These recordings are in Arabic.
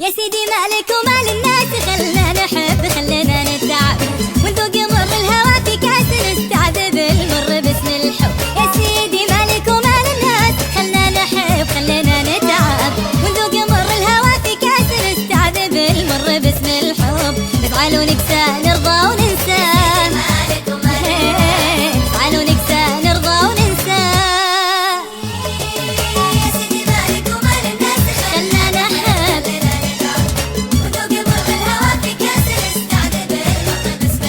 يا سيدي مالك ومال الناس، خلنا نحب خلنا نتعب ونذوق مر الهوى في كاس نستعذب المر باسم الحب. يا سيدي مالك ومال الناس، خلنا نحب خلنا نتعب ونذوق مر الهوى في كاس نستعذب المر باسم الحب. نفعل ونكسى نرضى وننسى، نفعل ونكسى نرضى وننسى. يا سيدي مالك ومال الناس، خلنا نحب ونذوق مر الهوى في كاس نستعذب المر باسم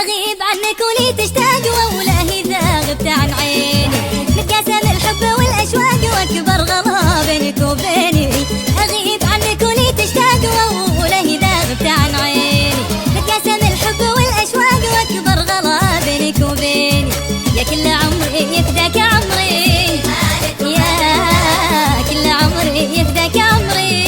أغيب عنك ولي تشتاق وولاهي إذا غبت عن عيني. نتقاسم الحب والأشواق وأكبر غلا بينك وبيني. أغيب عنك ولي تشتاق وولاهي إذا غبت عن عيني. نتقاسم الحب والأشواق وأكبر غلا بينك وبيني. يا كل عمري يفداك عمري، يا كل عمري يفداك عمري.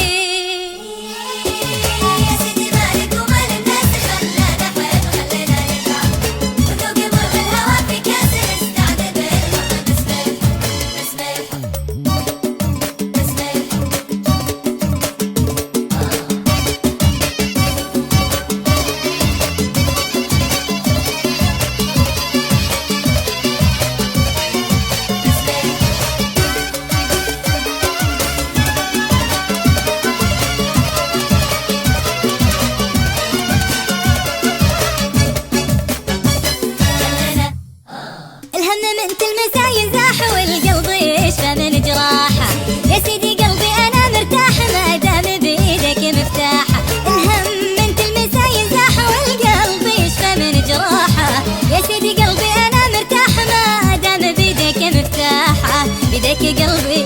من تلمسه ينزاح والقلب يشفى من جراحه. يا سيدي قلبي انا مرتاح ما دام بايدك مفتاحه. الهم من تلمسه ينزاح والقلب يشفى من جراحه. يا سيدي قلبي انا مرتاح ما دام بايدك مفتاحه. بيدك قلبي